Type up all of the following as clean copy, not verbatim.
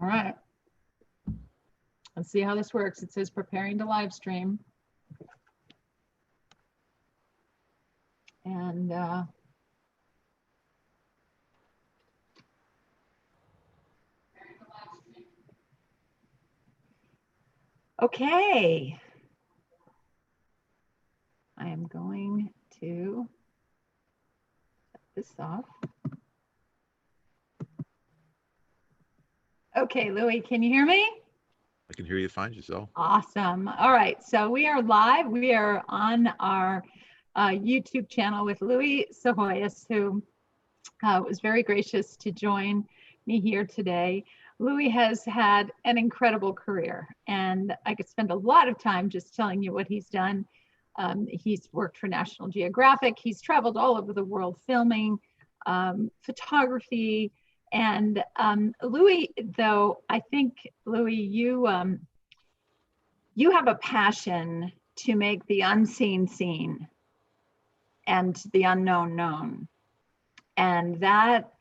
All right. Let's see how this works. It says preparing to live stream. And okay. I am going to shut this off. Okay, Louie, can you hear me? I can hear you fine, Giselle. Awesome. All right, so we are live. We are on our YouTube channel with Louie Psihoyos, who was very gracious to join me here today. Louie has had an incredible career, and I could spend a lot of time just telling you what he's done. He's worked for National Geographic. He's traveled all over the world filming, photography. And Louie, though, I think, Louie, you have a passion to make the unseen seen and the unknown known. And that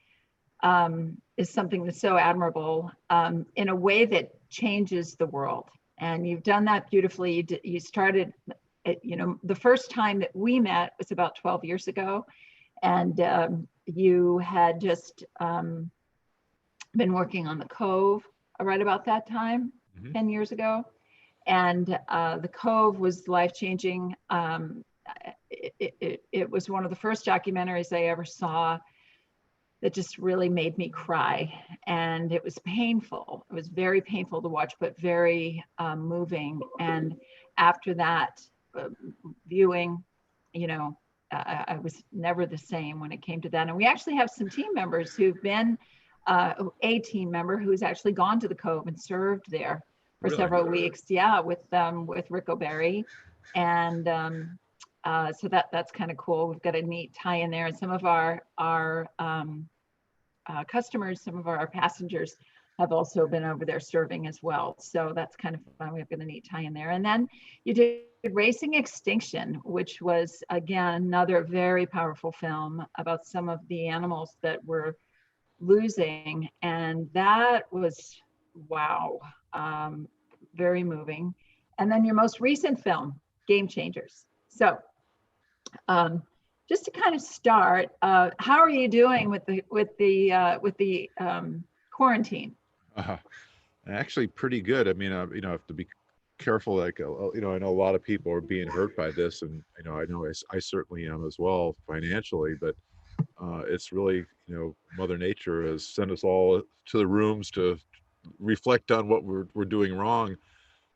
is something that's so admirable in a way that changes the world. And you've done that beautifully. You started, the first time that we met was about 12 years ago. And you had just been working on the Cove right about that time, 10 years ago. And the Cove was life-changing. It was one of the first documentaries I ever saw that just really made me cry. And it was painful. It was very painful to watch, but very moving. And after that viewing, I was never the same when it came to that. And we actually have some team members who've been a team member who's actually gone to the Cove and served there for several weeks. Yeah, with Rick O'Berry. And so that's kind of cool. We've got a neat tie in there. And some of our customers, some of our passengers have also been over there serving as well. So that's kind of fun. We've got a neat tie in there. And then you did Racing Extinction, which was, again, another very powerful film about some of the animals that were losing. And that was, wow, very moving. And then your most recent film, Game Changers. So just to kind of start, how are you doing with the quarantine? Actually, pretty good. I mean, I have to be careful. Like, I know a lot of people are being hurt by this, and I know I certainly am as well financially. But it's really, Mother Nature has sent us all to the rooms to reflect on what we're doing wrong,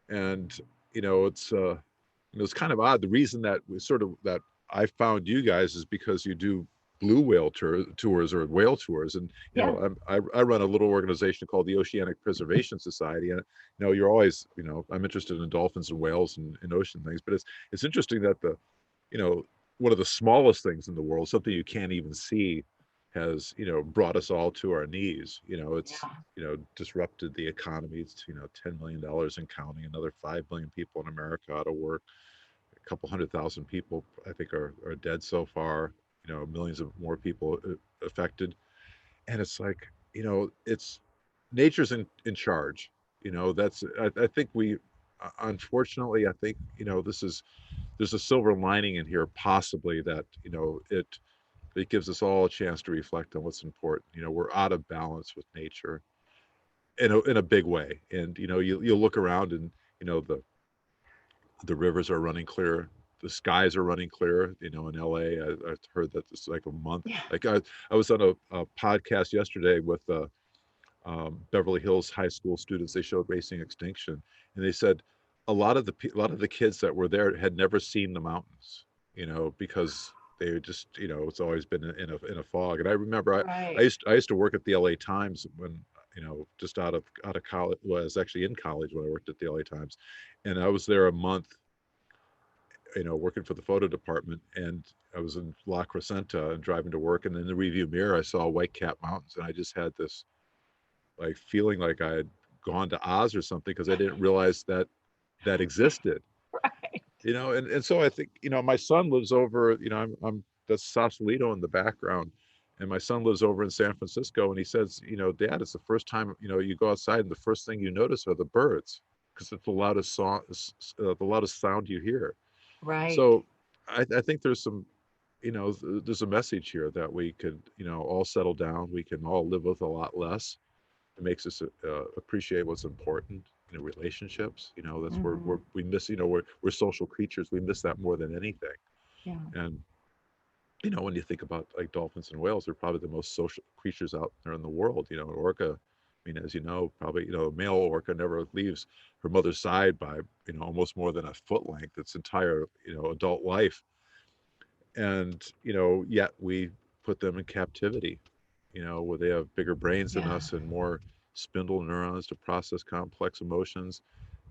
and it's kind of odd. The reason that that I found you guys is because you do blue whale tours or whale tours, and I run a little organization called the Oceanic Preservation Society, and you're always, I'm interested in dolphins and whales and ocean things, but it's interesting that one of the smallest things in the world, something you can't even see, has brought us all to our knees. It's disrupted the economy. It's $10 million and counting. Another 5 million people in America out of work. A couple 100,000 people, I think, are dead so far. Millions of more people affected, and it's like, it's nature's in charge. That's I think we, unfortunately, I think there's a silver lining in here, possibly, that it gives us all a chance to reflect on what's important. We're out of balance with nature in a big way, and you look around, and the rivers are running clear, the skies are running clear. In LA, I've heard that it's like a month. Like I was on a podcast yesterday with Beverly Hills high school students. They showed Racing Extinction, and they said a lot of the kids that were there had never seen the mountains, because they just, it's always been in a fog. And I remember I used to work at the LA Times when, just out of college. Well, I was actually in college when I worked at the LA Times, and I was there a month, working for the photo department, and I was in La Crescenta and driving to work, and in the review mirror I saw Whitecap Mountains, and I just had this like feeling like I had gone to Oz or something, because I didn't realize that existed. Right. And so I think, my son lives over, I'm that's Sausalito in the background, And my son lives over in San Francisco, and he says, Dad, it's the first time, you go outside and the first thing you notice are the birds, because it's the loudest song, the loudest sound you hear. Right. So I think there's some, there's a message here that we could, all settle down. We can all live with a lot less. It makes us appreciate what's important in relationships. That's where Mhm. we miss, we're social creatures. We miss that more than anything. Yeah. And when you think about like dolphins and whales, they're probably the most social creatures out there in the world. An orca, I mean, as you know, probably, a male orca never leaves her mother's side by, almost more than a foot length, its entire, adult life. And, yet we put them in captivity, where they have bigger brains than Yeah. us and more spindle neurons to process complex emotions.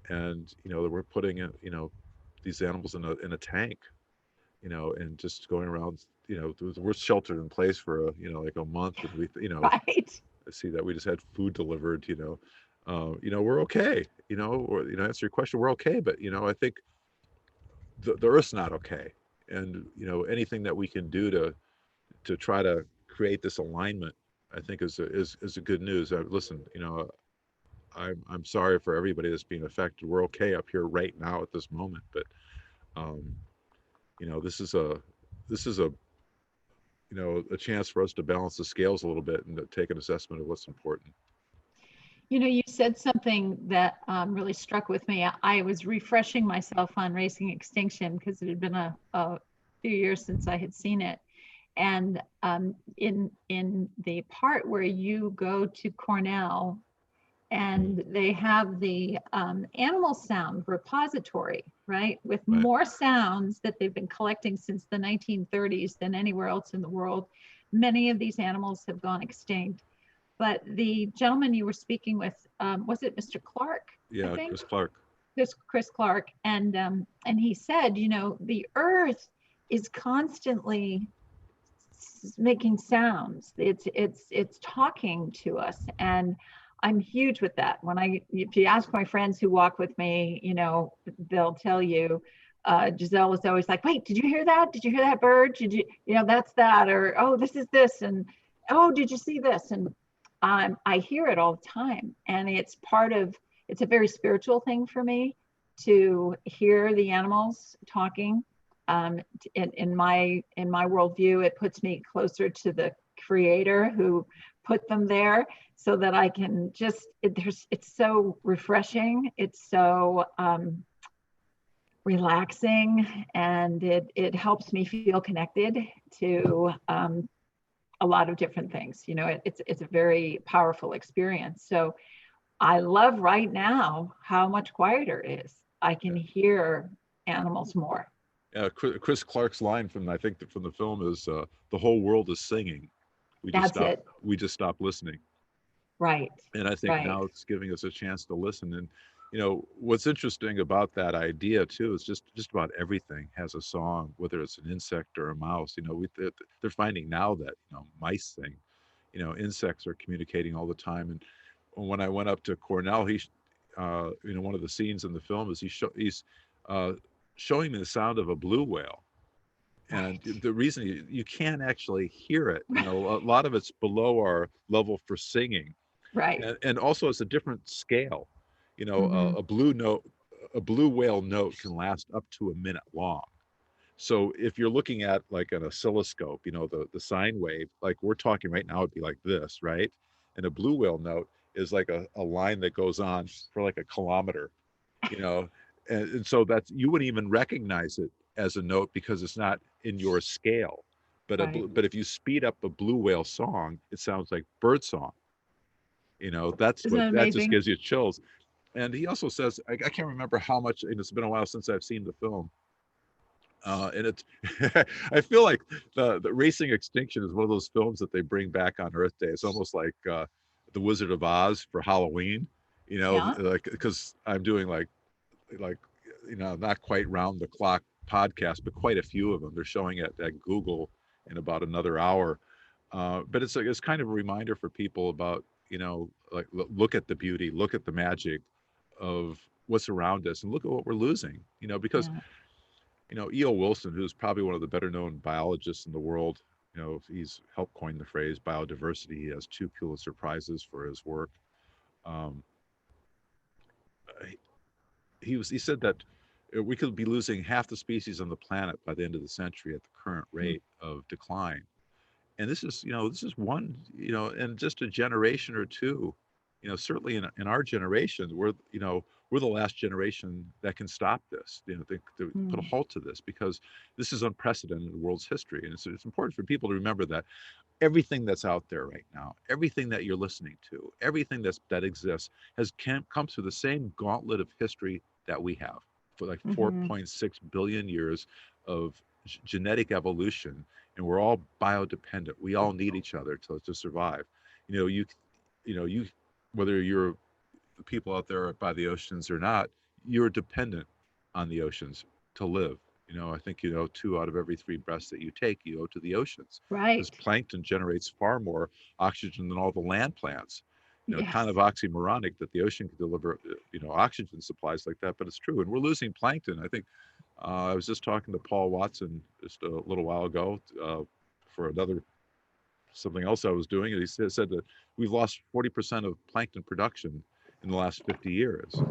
And, we're putting it, these animals in a tank, and just going around, we're sheltered in place for like a month, and we, Right. see that we just had food delivered, we're okay, or, answer your question, we're okay, but I think the Earth's not okay, and anything that we can do to try to create this alignment, I think is a good news. Listen, I'm sorry for everybody that's being affected. We're okay up here right now at this moment, but um, this is a a chance for us to balance the scales a little bit and to take an assessment of what's important. You said something that really struck with me. I was refreshing myself on Racing Extinction because it had been a few years since I had seen it. And in the part where you go to Cornell and they have the animal sound repository, right, with Right. more sounds that they've been collecting since the 1930s than anywhere else in the world. Many of these animals have gone extinct. But the gentleman you were speaking with, was it Mr. Clark? I Yeah, think Chris Clark. this Chris Clark, and he said, the Earth is constantly making sounds. It's talking to us, and I'm huge with that. If you ask my friends who walk with me, they'll tell you. Giselle is always like, "Wait, did you hear that? Did you hear that bird? Did you, that's that?" Or, "Oh, this is this," and, "Oh, did you see this?" And I hear it all the time, and it's a very spiritual thing for me to hear the animals talking. In my worldview, it puts me closer to the creator who put them there, so that I can it's so refreshing. It's so relaxing, and it helps me feel connected to a lot of different things. It's a very powerful experience. So I love right now how much quieter it is. I can hear animals more. Yeah, Chris Clark's line from I think from the film is the whole world is singing. We just That's stop it. we just stop listening. Right. And I think Right. now it's giving us a chance to listen. And what's interesting about that idea too is just about everything has a song, whether it's an insect or a mouse. They're finding now that mice sing. Insects are communicating all the time. And when I went up to Cornell, one of the scenes in the film is he's uh, showing me the sound of a blue whale. And Right. the reason you can't actually hear it, a lot of it's below our level for singing, Right. and also it's a different scale. Mm-hmm. A blue whale note can last up to a minute long. So if you're looking at like an oscilloscope, the sine wave, like we're talking right now, it'd be like this, right? And a blue whale note is like a line that goes on for like a kilometer, you know, and so that's you wouldn't even recognize it as a note because it's not in your scale. Right. But if you speed up a blue whale song, it sounds like bird song. Isn't it That just amazing? gives you chills. And he also says, I can't remember how much, and it's been a while since I've seen the film. And it's, I feel like the Racing Extinction is one of those films that they bring back on Earth Day. It's almost like The Wizard of Oz for Halloween, Yeah. like because I'm doing like not quite round the clock podcast, but quite a few of them. They're showing it at Google in about another hour. But it's kind of a reminder for people about like look at the beauty, look at the magic of what's around us, and look at what we're losing. Because Yeah. E.O. Wilson, who's probably one of the better known biologists in the world, he's helped coin the phrase biodiversity. He has 2 Pulitzer Prizes for his work. Um, he said that we could be losing half the species on the planet by the end of the century at the current rate of decline. And this is one, in just a generation or two, certainly in our generation, we're the last generation that can stop this, to put a halt to this, because this is unprecedented in the world's history. And it's important for people to remember that everything that's out there right now, everything that you're listening to, everything that exists has come through the same gauntlet of history that we have for like 4.6 billion years of genetic evolution, and we're all biodependent. We all need each other to survive. You whether you're the people out there by the oceans or not, you're dependent on the oceans to live. I think 2 out of every 3 breaths that you take, you owe to the oceans, because Right. plankton generates far more oxygen than all the land plants. Kind of Yes. oxymoronic that the ocean can deliver, oxygen supplies like that, but it's true. And we're losing plankton. I think I was just talking to Paul Watson just a little while ago for something else I was doing, and he said that we've lost 40% of plankton production in the last 50 years.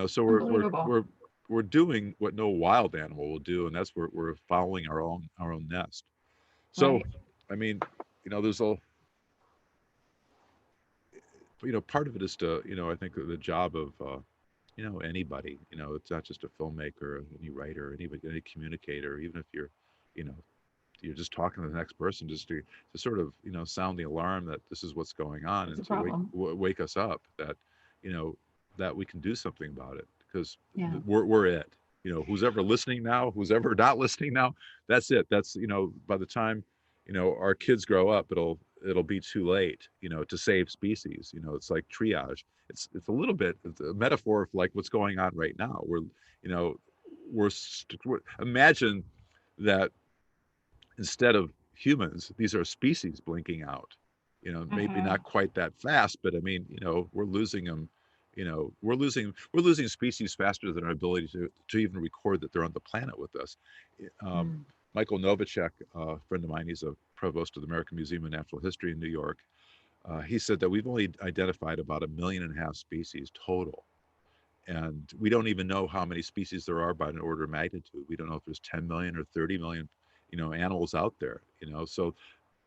So Unbelievable. we're doing what no wild animal will do, and that's we're following our own nest. So, Right. I mean, there's part of it is to, I think the job of anybody. It's not just a filmmaker, any writer, any communicator, even if you know you're just talking to the next person, just to sort of sound the alarm that this is what's going on, It's a and to problem. wake us up that you know that we can do something about it, because Yeah. we're it. Who's ever listening now, who's ever not listening now, that's it. That's by the time our kids grow up, it'll be too late to save species. It's like triage. It's a little bit it's a metaphor of like what's going on right now. You know we're imagine that instead of humans, these are species blinking out. Maybe not quite that fast, but I mean, we're losing them. We're losing species faster than our ability to even record that they're on the planet with us. Um, Mm. Michael Novacek, a friend of mine, he's a provost of the American Museum of Natural History in New York. He said that we've only identified about 1.5 million species total. And we don't even know how many species there are by an order of magnitude. We don't know if there's 10 million or 30 million, animals out there, So,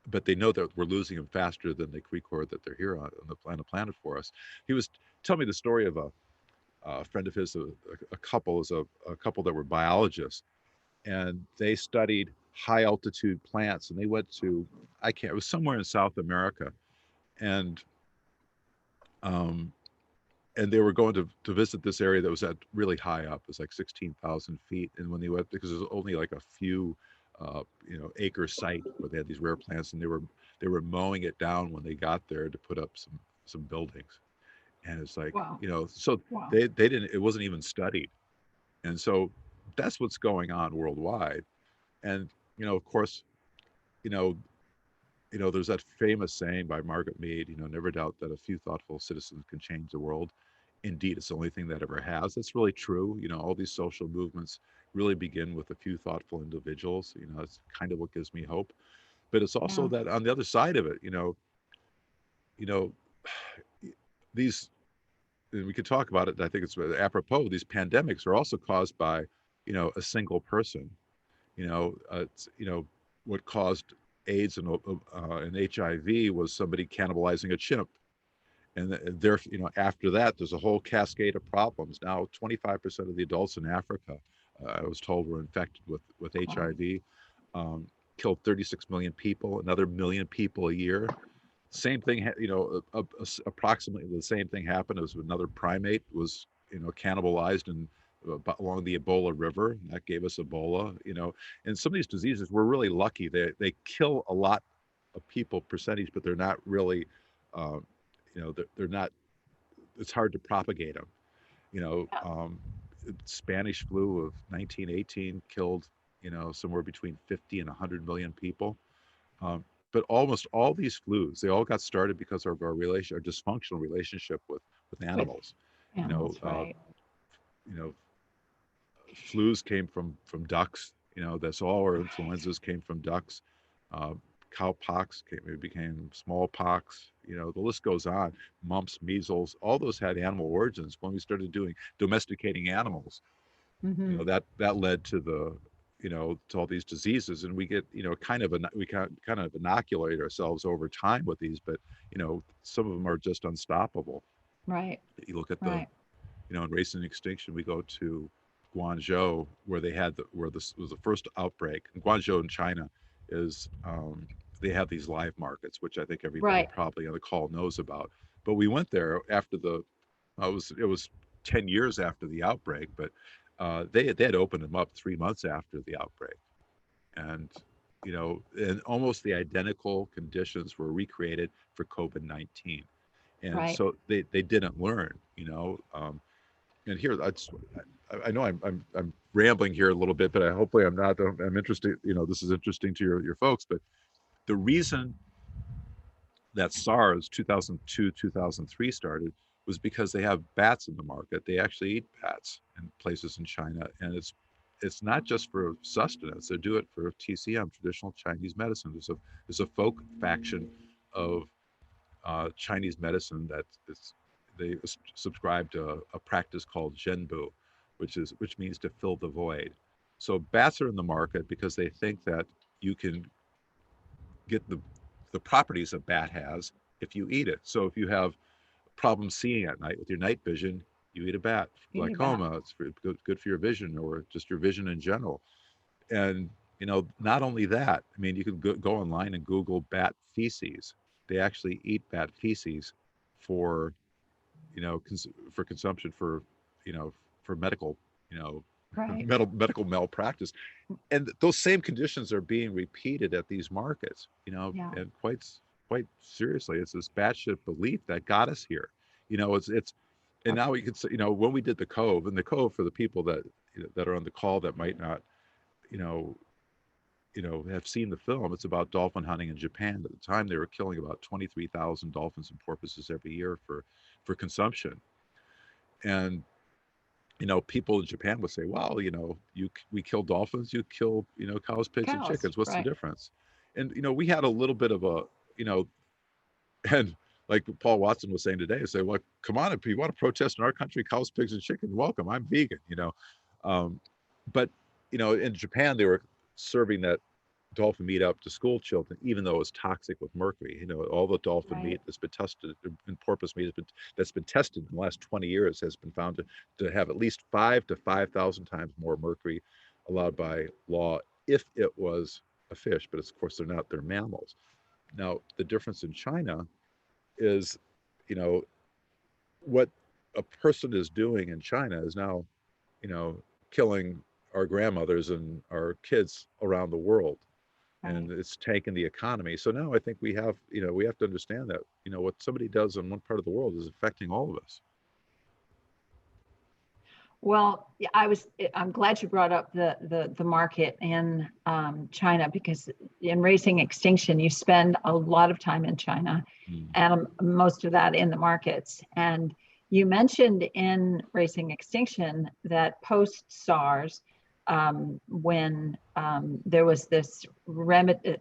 but they know that we're losing them faster than they record that they're here on the planet for us. He was telling me the story of a friend of his, a couple, a couple that were biologists, and they studied high altitude plants, and they went to, it was somewhere in South America, and um, and they were going to visit this area that was at really high up. It was like 16,000 feet. And when they went, because there's only like a few, acre site where they had these rare plants, and they were mowing it down when they got there to put up some buildings. And it's like, Wow. so Wow. they didn't. It wasn't even studied. And so that's what's going on worldwide. And of course, you know, there's that famous saying by Margaret Mead, never doubt that a few thoughtful citizens can change the world. Indeed, it's the only thing that ever has. That's really true. All these social movements really begin with a few thoughtful individuals. It's kind of what gives me hope. But it's also Yeah. that on the other side of it, you know, these, and we could talk about it. I think it's apropos. These pandemics are also caused by, a single person. It's, what caused AIDS and HIV was somebody cannibalizing a chimp. And there, after that, there's a whole cascade of problems. Now, 25% of the adults in Africa, I was told, were infected with Wow. HIV. Killed 36 million people, another million people a year. Same thing, approximately the same thing happened as another primate was, cannibalized and along the Ebola River. And that gave us Ebola. And some of these diseases, we're really lucky. They kill a lot of people percentage, but they're not really, um, they're not. It's hard to propagate them. You know, Yeah. um, Spanish flu of 1918 killed, somewhere between 50 and 100 million people. Um, but almost all these flus, they all got started because of our dysfunctional relationship with With animals. You know, animals, uh, right? you know, flus came from ducks. That's all our Right. influenzas came from ducks. Uh, cowpox it became smallpox. The list goes on. Mumps, measles, all those had animal origins. When we started doing domesticating animals, Hmm. that led to to all these diseases, and we get we kind of inoculate ourselves over time with these, but some of them are just unstoppable. Right. You look at Right. in Racing Extinction, we go to Guangzhou, where they had where this was the first outbreak. In Guangzhou in China is they have these live markets, which I think everybody Right. probably on the call knows about. But we went there after it was 10 years after the outbreak, but they had opened them up 3 months after the outbreak, and and almost the identical conditions were recreated for COVID-19, and Right. so they didn't learn, and here I know I'm rambling here a little bit, but hopefully I'm not. I'm interested. This is interesting to your folks, but the reason that SARS 2002 2003 started was because they have bats in the market. They actually eat bats in places in China, and it's not just for sustenance. They do it for TCM, traditional Chinese medicine. There's a folk faction of Chinese medicine that they subscribe to a practice called Zhenbu, which means to fill the void. So bats are in the market because they think that you can get the properties a bat has if you eat it. So if you have problems seeing at night with your night vision, you eat a bat. You need that. Glaucoma, it's good for your vision, or just your vision in general. And not only that, I mean, you can go online and Google bat feces. They actually eat bat feces for for consumption, for for medical, you know Right. medical malpractice. And those same conditions are being repeated at these markets, Yeah. and quite seriously, it's this batshit belief that got us here. It's and now we could say, when we did the Cove, and the Cove, for the people that that are on the call that might not you know have seen the film, it's about dolphin hunting in Japan. At the time, they were killing about 23,000 dolphins and porpoises every year for consumption. And people in Japan would say, "Well, we kill dolphins, you kill, cows, pigs, and Cows. chickens. What's the Right. difference?" And we had a little bit of a, you know, and like Paul Watson was saying today, say, "Well, come on, if you want to protest in our country, cows, pigs, and chicken, welcome. I'm vegan." Um, but in Japan, they were serving that dolphin meat up to school children, even though it was toxic with mercury. All the dolphin Right. meat that's been tested, and porpoise meat that's been tested in the last 20 years, has been found to have at least 5,000 times more mercury allowed by law if it was a fish. But of course, they're not; they're mammals. Now, the difference in China is, you know, what a person is doing in China is now, killing our grandmothers and our kids around the world, Right. and it's taken the economy. So now I think we have to understand that what somebody does in one part of the world is affecting all of us. Well, yeah, I'm glad you brought up the market in China, because in Racing Extinction, you spend a lot of time in China, Mm. and most of that in the markets. And you mentioned in Racing Extinction that post SARS, when there was this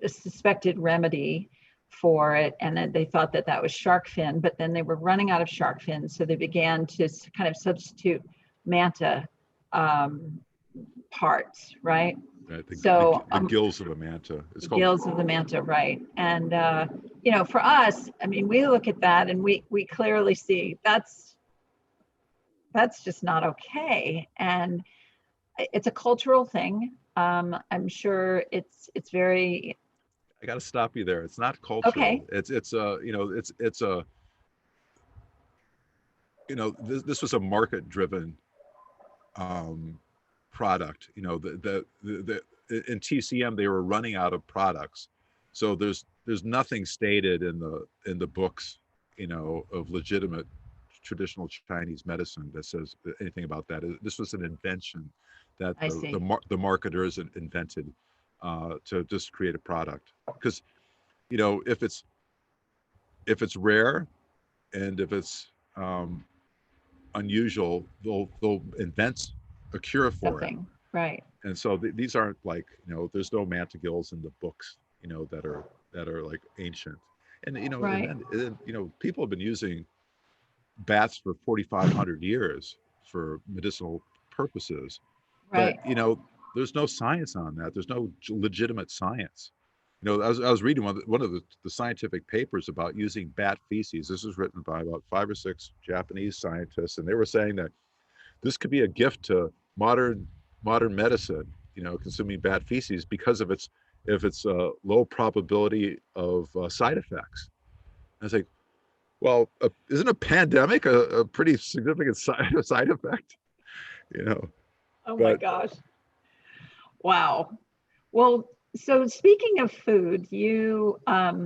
suspected remedy for it, and then they thought that was shark fin, but then they were running out of shark fins, so they began to kind of substitute manta um, parts, right? Right, So the gills of a manta. It's the called. gills of the manta, right? And for us, I mean, we look at that and we clearly see that's just not okay, and it's a cultural thing. I'm sure it's very I got to stop you there. It's not okay. cultural. It's a it's a this was a market driven um, product. In TCM, they were running out of products, so there's nothing stated in the books, of legitimate traditional Chinese medicine that says anything about that. This was an invention that I see. the marketers invented to just create a product. Because if it's rare, and if it's unusual, they'll invent a cure for it. Something, right? And so these aren't like, there's no mantagills in the books, that are that are like ancient. And, Right. and then, people have been using bats for 4,500 years for medicinal purposes. But, Right. there's no science on that. There's no legitimate science. I was reading one of the scientific papers about using bat feces. This was written by about 5 or 6 Japanese scientists, and they were saying that this could be a gift to modern medicine. Consuming bat feces because of its low probability of side effects. I was like, well, isn't a pandemic a pretty significant side effect? You know, Oh my but gosh. Wow. Well, so speaking of food, you, I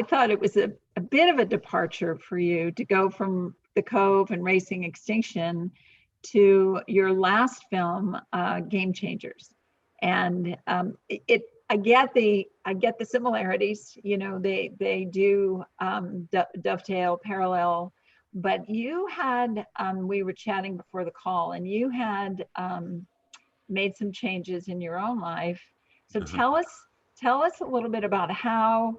thought it was a bit of a departure for you to go from the Cove and Racing Extinction to your last film, Game Changers. And I get the similarities. They do dovetail, parallel. But you had, we were chatting before the call, and you had made some changes in your own life. So tell us a little bit about how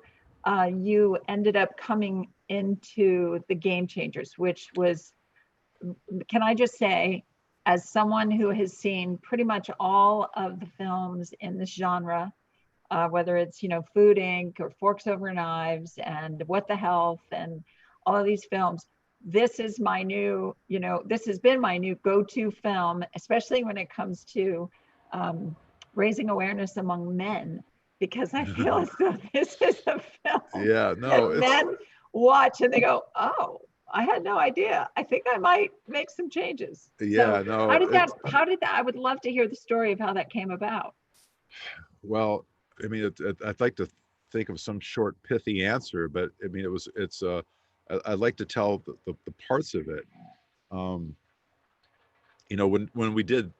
you ended up coming into the Game Changers, which was, can I just say, as someone who has seen pretty much all of the films in this genre, whether it's Food Inc. or Forks Over Knives and What the Health and all of these films, this is my new, this has been my new go-to film, especially when it comes to raising awareness among men, because I feel as though this is a film yeah, that no, it's men watch and they go, oh, I had no idea. I think I might make some changes. So yeah, no, it's how did that, I would love to hear the story of how that came about. well, I mean, I'd like to think of some short, pithy answer, but I mean, I'd like to tell the parts of it. Um, when we did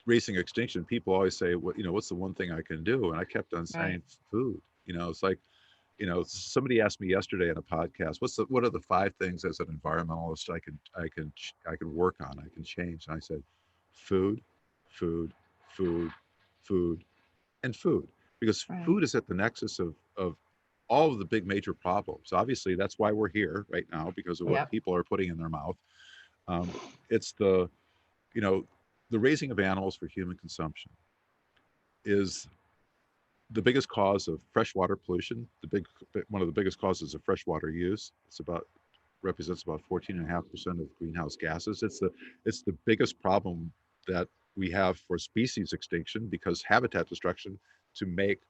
Racing Extinction, people always say, what's the one thing I can do? And I kept on Right. saying food. It's like, somebody asked me yesterday on a podcast, what are the 5 things as an environmentalist I can work on, I can change? And I said, food, food, food, food, and food, because Right. food is at the nexus of all of the big major problems. Obviously, that's why we're here right now, because of what Yep. people are putting in their mouth. It's you know, the raising of animals for human consumption is the biggest cause of freshwater pollution. One of the biggest causes of freshwater use. Represents about 14.5% of greenhouse gases. It's the biggest problem that we have for species extinction, because habitat destruction to make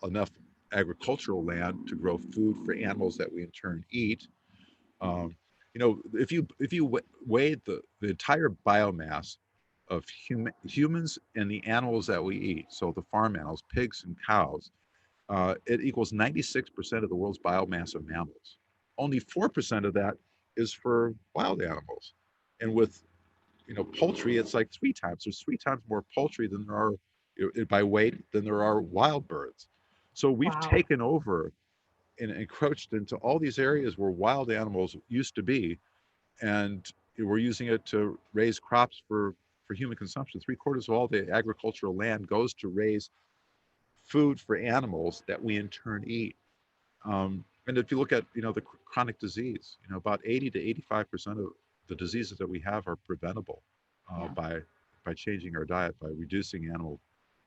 enough agricultural land to grow food for animals that we in turn eat. If you weighed the entire biomass of humans and the animals that we eat, so the farm animals, pigs and cows, it equals 96% of the world's biomass of mammals. Only 4% of that is for wild animals. And with poultry, it's like 3 times. There's 3 times more poultry than there are by weight than there are wild birds. So we've Wow. taken over and encroached into all these areas where wild animals used to be, and we're using it to raise crops for human consumption. 3/4 of all the agricultural land goes to raise food for animals that we in turn eat. And if you look at the chronic disease, about 80 to 85% of the diseases that we have are preventable Yeah. by changing our diet, by reducing animal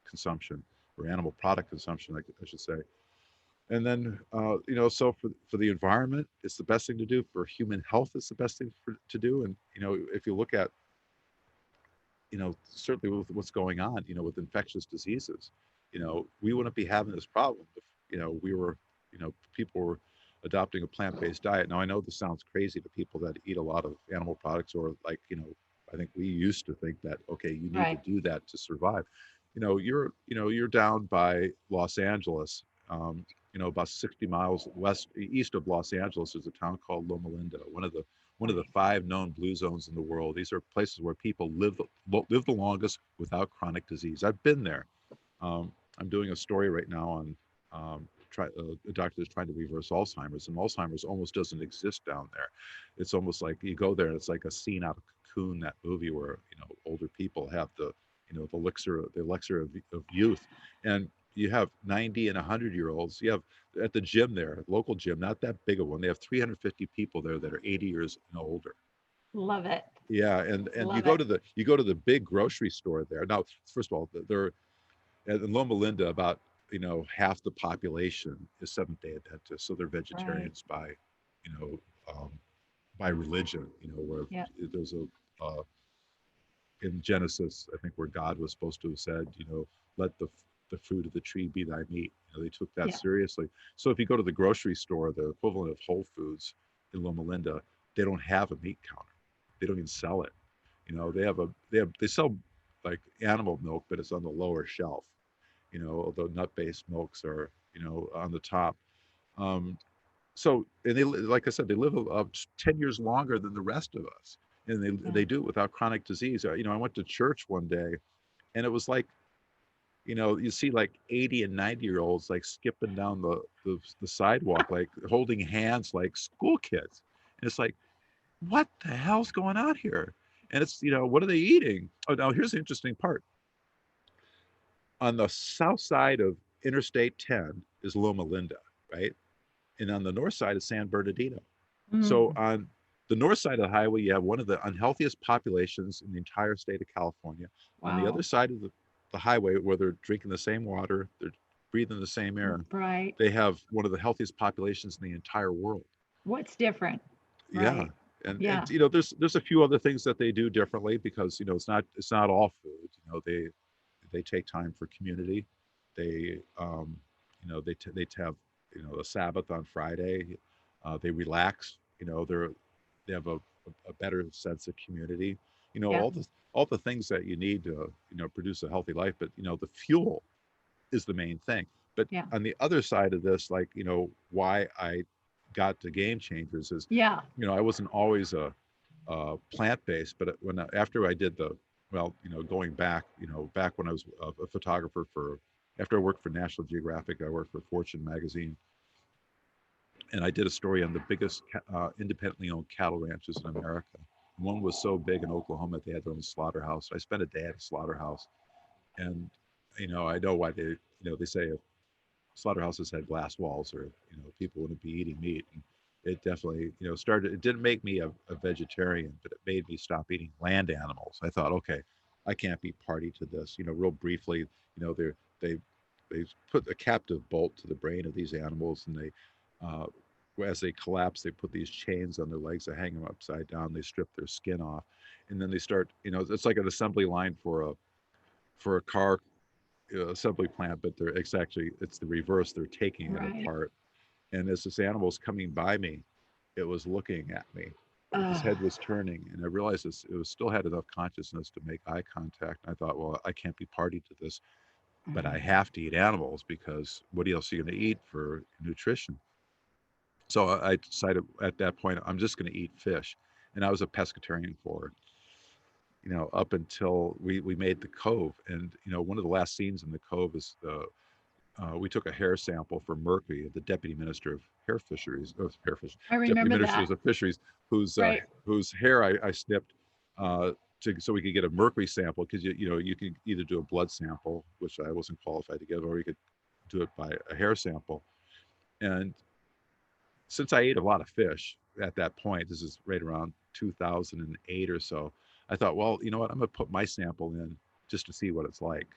consumption or animal product consumption, I should say. And then so for the environment, it's the best thing to do. For human health, it's the best thing to do. And if you look at certainly with what's going on, with infectious diseases, we wouldn't be having this problem if, we were, people were adopting a plant-based diet. Now, I know this sounds crazy to people that eat a lot of animal products, or like, I think we used to think that, okay, you need to Right. do that to survive. You're down by Los Angeles, about 60 miles east of Los Angeles is a town called Loma Linda, one of the Right. 5 known blue zones in the world. These are places where people live the longest without chronic disease. I've been there. I'm doing a story right now on a doctor that's trying to reverse Alzheimer's, and Alzheimer's almost doesn't exist down there. It's almost like you go there, and it's like a scene out of Cocoon, that movie where older people have the elixir of youth, and you have 90 and 100-year-olds. You have at the gym there, local gym, not that big a one. They have 350 people there that are 80 years and older. Love it. Yeah, and Love it. you go to the big grocery store there. Now, first of all, they're in Loma Linda, about half the population is Seventh-day Adventist, so they're Right. vegetarians by you know um, by religion. Where Yeah. there's a in Genesis, I think, where God was supposed to have said, let the fruit of the tree be thy meat. They took that Yeah. seriously. So if you go to the grocery store, the equivalent of Whole Foods in Loma Linda, they don't have a meat counter. They don't even sell it. They sell like animal milk, but it's on the lower shelf. Although nut-based milks are on the top. Um, so, and like I said, they live 10 years longer than the rest of us, and Yeah. they do it without chronic disease. I went to church one day, and it was like, you see like 80 and 90-year-olds like skipping down the sidewalk, like holding hands like school kids. And it's like, what the hell's going on here? And it's, what are they eating? Oh, now here's the interesting part. On the south side of Interstate 10 is Loma Linda, right? And on the north side is San Bernardino. So Mm. on the north side of the highway, you have one of the unhealthiest populations in the entire state of California. On the other Wow. side of the highway, where they're drinking the same water, they're breathing the same air, Right. they have one of the healthiest populations in the entire world. What's different? Yeah. Right. And Yeah. there's a few other things that they do differently, because it's not all food. They take time for community. They they have a Sabbath on Friday. They relax. They have a better sense of community. Yeah. All the things that you need to produce a healthy life. But the fuel is the main thing. But Yeah. on the other side of this, like why I got to Game Changers is, Yeah. I wasn't always a plant-based, but after I did going back, back when I was a photographer after I worked for National Geographic, I worked for Fortune magazine, and I did a story on the biggest independently owned cattle ranches in America. One was so big in Oklahoma they had their own slaughterhouse. I spent a day at a slaughterhouse, and I know why they say if slaughterhouses had glass walls, or people wouldn't be eating meat. And it definitely started. It didn't make me a vegetarian, but it made me stop eating land animals. I thought, okay, I can't be party to this. Real briefly, they they put a captive bolt to the brain of these animals, and uh, as they collapse, they put these chains on their legs that hang them upside down. They strip their skin off, and then they start. It's like an assembly line for a car assembly plant, but it's the reverse. They're taking it Right. apart. And as this animal was coming by me, it was looking at me. His Uh, head was turning, and I realized it was still had enough consciousness to make eye contact. And I thought, well, I can't be party to this, but I have to eat animals, because what else are you going to eat for nutrition? So I decided at that point, I'm just going to eat fish. And I was a pescatarian for up until we made the Cove. And one of the last scenes in the Cove is we took a hair sample for Murphy, the deputy minister of hair fisheries, I deputy remember minister that. of fisheries, Right. whose hair I snipped so we could get a mercury sample, because you can either do a blood sample, which I wasn't qualified to give, or you could do it by a hair sample. And since I ate a lot of fish at that point, this is right around 2008 or so, I thought, well, you know what, I'm going to put my sample in just to see what it's like.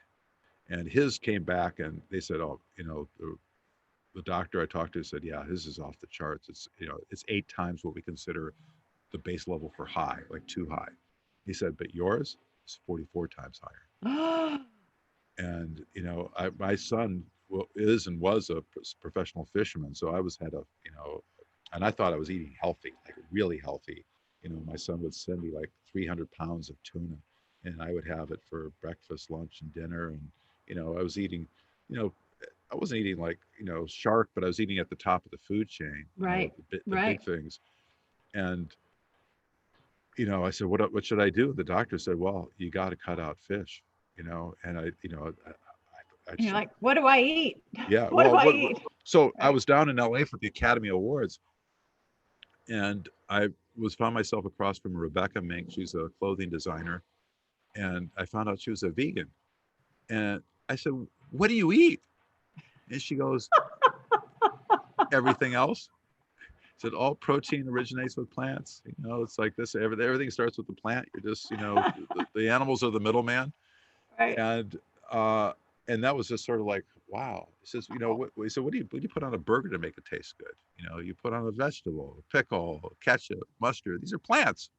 And his came back, and they said, oh, the doctor I talked to said, yeah, his is off the charts. It's 8 times what we consider the base level for high, like too high. He said, but yours is 44 times higher. And my son is and was a professional fisherman, so I was had a and I thought I was eating healthy, like really healthy. My son would send me like 300 pounds of tuna, and I would have it for breakfast, lunch, and dinner. And I was eating, you know, I wasn't eating like shark, but I was eating at the top of the food chain. Right. The big Right. things. And I said, what should I do? The doctor said, well, you got to cut out fish. And I And you're just like, what do I eat? yeah. What do Well, I what eat? so I Right. was down in LA for the Academy Awards, and I found myself across from Rebecca Mink. She's a clothing designer, and I found out she was a vegan. And I said, what do you eat? And she goes, everything else? Said all protein originates with plants. You know, it's like this. Everything starts with the plant. You're just, you know, the animals are the middleman. Right. And uh, and that was just sort of like, wow. He says, you know, what do you put on a burger to make it taste good? You know, you put on a vegetable, pickle, ketchup, mustard. These are plants.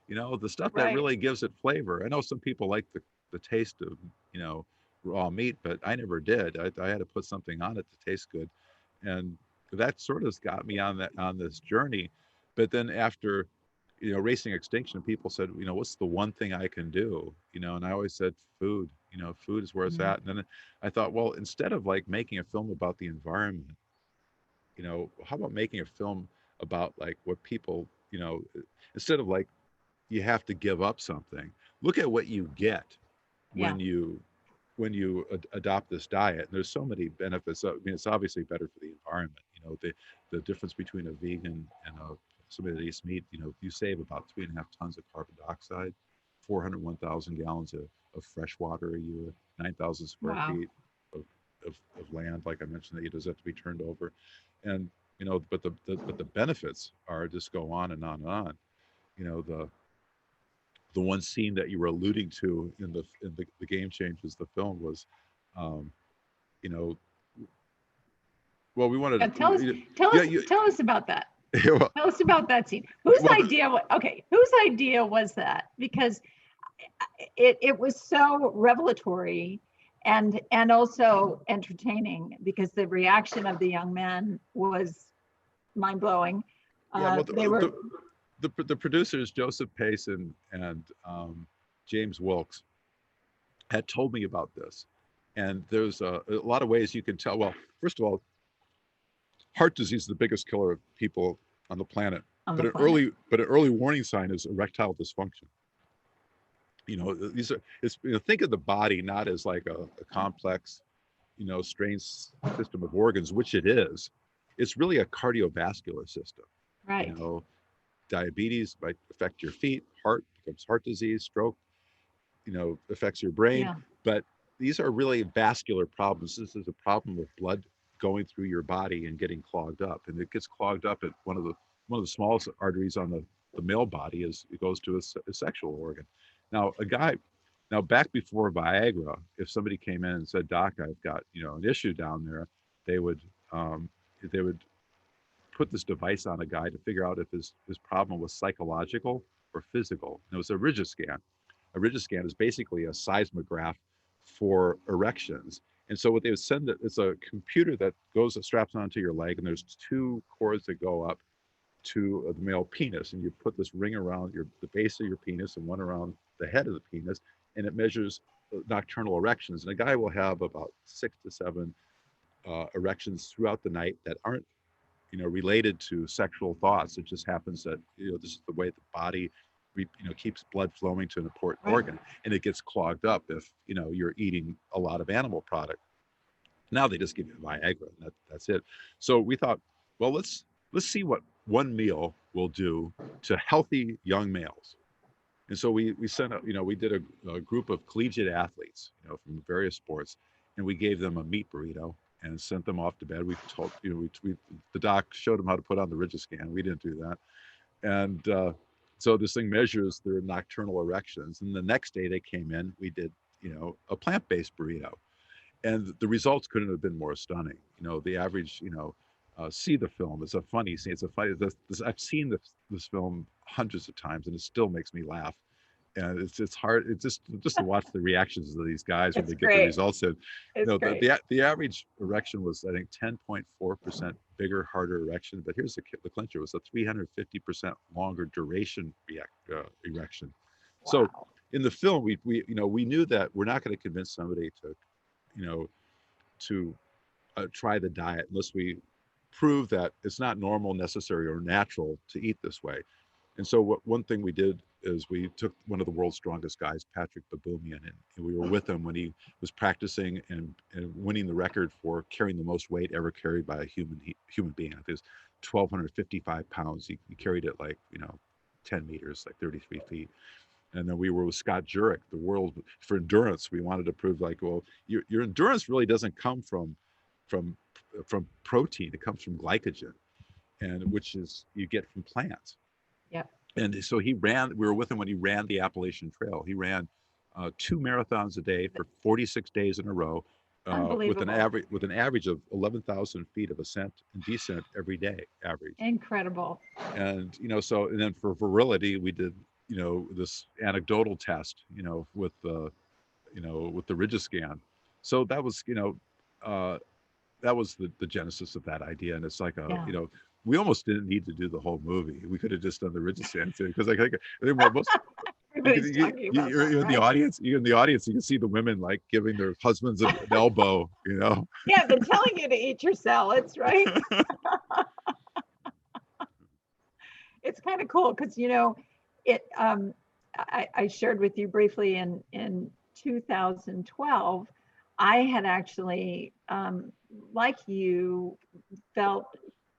You know, the stuff that Right. really gives it flavor. I know some people like the taste of, you know, raw meat, but I never did. I had to put something on it to taste good, and that sort of got me on this journey. But then after, you know, racing Extinction, people said, you know, what's the one thing I can do? You know, and I always said food. You know, food is where it's Mhm. at. And then I thought, well, instead of like making a film about the environment, you know, how about making a film about like what people, you know, instead of like you have to give up something. Look at what you get Yeah. when you adopt this diet. And there's so many benefits. I mean, it's obviously better for the environment. You know, the difference between a vegan and somebody that eats meat. You know, you save about 3.5 tons of carbon dioxide, 401,000 gallons of fresh water a year, 9,000 square Wow. feet of land, like I mentioned, that you just have to be turned over, and you know, but the benefits are just go on and on and on. You know, the one scene that you were alluding to in the Game Changers, the film was, um, you know, well, we wanted Yeah, to, yeah, you, tell us about that. well, Tell us about that scene. Whose well, idea whose idea was that? Because it was so revelatory and also entertaining because the reaction of the young men was mind blowing. yeah, well, They were the producers Joseph Pace and James Wilkes had told me about this, and there's a lot of ways you can tell. Well, first of all, heart disease is the biggest killer of people on the planet. on the But planet. an early warning sign is erectile dysfunction. You know, these are, it's, you know, think of the body not as like a complex, you know, strange system of organs, which it is. It's really a cardiovascular system. You Right. know, diabetes might affect your feet, heart becomes heart disease, stroke, you know, affects your brain. Yeah. But these are really vascular problems. This is a problem of blood going through your body and getting clogged up. And it gets clogged up at one of the smallest arteries on the male body is it goes to a sexual organ. Now a guy now back before Viagra, if somebody came in and said, Doc, I've got, you know, an issue down there, they would um, they would put this device on a guy to figure out if his problem was psychological or physical. And it was a Rigiscan. A Rigiscan is basically a seismograph for erections. And so what they would send it's a computer that goes straps onto your leg, and there's two cords that go up to the male penis, and you put this ring around the base of your penis and one around the head of the penis, and it measures nocturnal erections. And a guy will have about 6 to 7 erections throughout the night that aren't, you know, related to sexual thoughts. It just happens that, you know, this is the way the body, you know, keeps blood flowing to an important Right. organ, and it gets clogged up if, you know, you're eating a lot of animal product. Now they just give you Viagra, and that's it. So we thought, well, let's see what one meal will do to healthy young males. And so we sent a, you know, we did a group of collegiate athletes, you know, from various sports, and we gave them a meat burrito and sent them off to bed. We told, you know, the doc showed them how to put on the Rigiscan. We didn't do that. And so this thing measures their nocturnal erections. And the next day they came in, we did, you know, a plant-based burrito. And the results couldn't have been more stunning. You know, the average, you know, see the film. It's a funny scene. It's a funny, I've seen this film hundreds of times and it still makes me laugh. And it's hard. It's just to watch the reactions of these guys when It's they get the great. results. And you It's know, great. the average erection was, I think, 10.4% bigger, harder erection. But here's the clincher: it was a 350% longer duration erection. So Wow. in the film, we you know, we knew that we're not going to convince somebody to, you know, to try the diet unless we prove that it's not normal, necessary, or natural to eat this way. And so one thing we did is we took one of the world's strongest guys, Patrick Baboumian, and we were with him when he was practicing and winning the record for carrying the most weight ever carried by a human being. I think it was 1,255 pounds. He carried it like, you know, 10 meters, like 33 feet. And then we were with Scott Jurek, the world for endurance. We wanted to prove like, well, your endurance really doesn't come from from protein. It comes from glycogen, and which is you get from plants. Yep. And so we were with him when he ran the Appalachian Trail. He ran 2 marathons a day for 46 days in a row, with an average of 11,000 feet of ascent and descent every day average. Incredible. And and then for virility, we did this anecdotal test, with the Rigiscan. So that was that was the genesis of that idea. And it's like we almost didn't need to do the whole movie. We could have just done the Rigiscan too, because I think most Everybody's talking about you're in that, the right? audience. You're in the audience. You can see the women like giving their husbands an elbow. Yeah, I've been telling you to eat your salads, right? It's kind of cool because it. I shared with you briefly in 2012. I had actually, like you, felt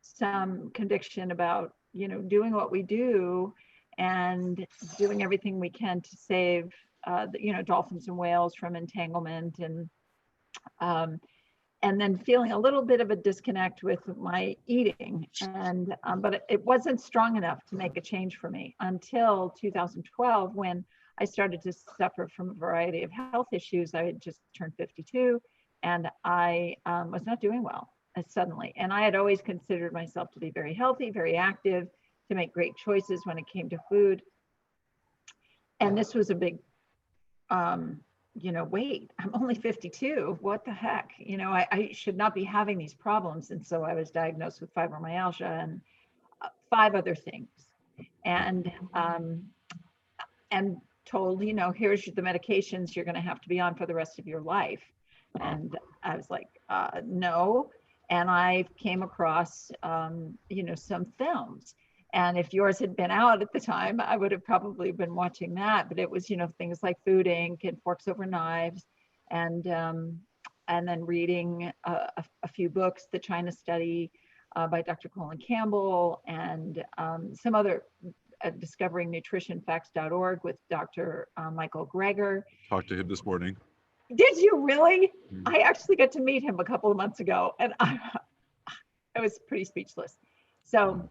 some conviction about doing what we do and doing everything we can to save dolphins and whales from entanglement, and then feeling a little bit of a disconnect with my eating, and but it wasn't strong enough to make a change for me until 2012, when I started to suffer from a variety of health issues. I had just turned 52, and I was not doing well suddenly. And I had always considered myself to be very healthy, very active, to make great choices when it came to food. And this was a big wait, I'm only 52. What the heck? I should not be having these problems. And so I was diagnosed with fibromyalgia and 5 other things. And told, here's the medications you're going to have to be on for the rest of your life. And I was like, no. And I came across, some films. And if yours had been out at the time, I would have probably been watching that. But it was, things like Food Inc. and Forks Over Knives, and then reading a few books, The China Study by Dr. Colin Campbell, and some other discoveringnutritionfacts.org with Dr. Michael Greger. Talked to him this morning. Did you really? I actually got to meet him a couple of months ago, and I was pretty speechless. So,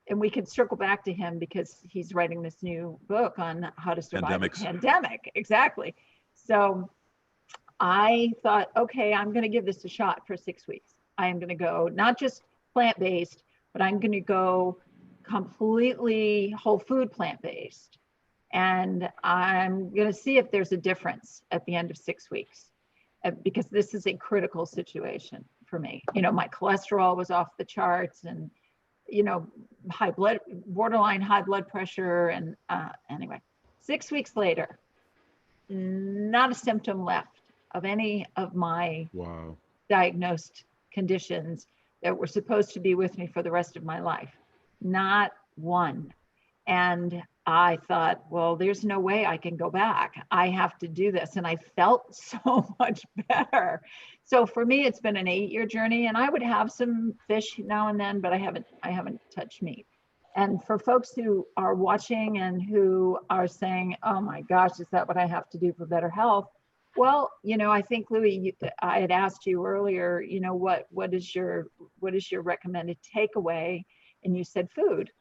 and we can circle back to him because he's writing this new book on how to survive a pandemic. Exactly. So I thought, okay, I'm going to give this a shot for 6 weeks. I am going to go not just plant-based, but I'm going to go completely whole food plant-based. And I'm going to see if there's a difference at the end of 6 weeks, because this is a critical situation for me. My cholesterol was off the charts, and, borderline high blood pressure. And anyway, 6 weeks later, not a symptom left of any of my diagnosed conditions that were supposed to be with me for the rest of my life. Not one. And I thought, well, there's no way I can go back. I have to do this. And I felt so much better. So for me, it's been an 8-year journey, and I would have some fish now and then, but I haven't touched meat. And for folks who are watching and who are saying, oh my gosh, is that what I have to do for better health? Well, I think, Louie, I had asked you earlier, what is your recommended takeaway? And you said food.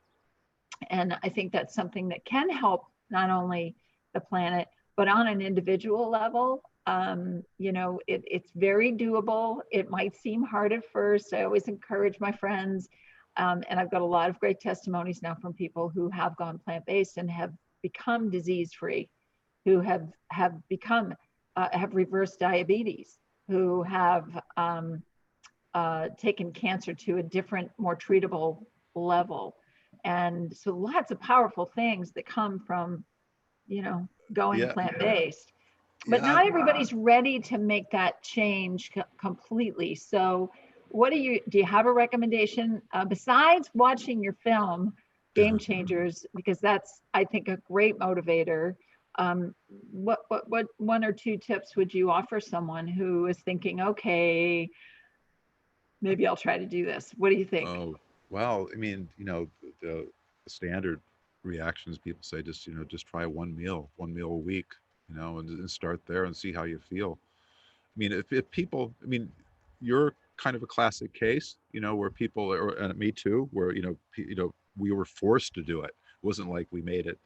And I think that's something that can help not only the planet, but on an individual level. It's very doable. It might seem hard at first. I always encourage my friends. And I've got a lot of great testimonies now from people who have gone plant-based and have become disease-free, who have reversed diabetes, who have taken cancer to a different, more treatable level. And so lots of powerful things that come from, going plant-based. But not everybody's ready to make that change completely. So do you have a recommendation besides watching your film, Game Changers, because that's, I think, a great motivator? What 1 or 2 tips would you offer someone who is thinking, okay, maybe I'll try to do this? What do you think? Oh, well, I mean, the standard reactions, people say, just try one meal a week, and start there and see how you feel. mean, if people, I mean, you're kind of a classic case, you know, where people, or and me too, where, you know, we were forced to do it. It wasn't like we made it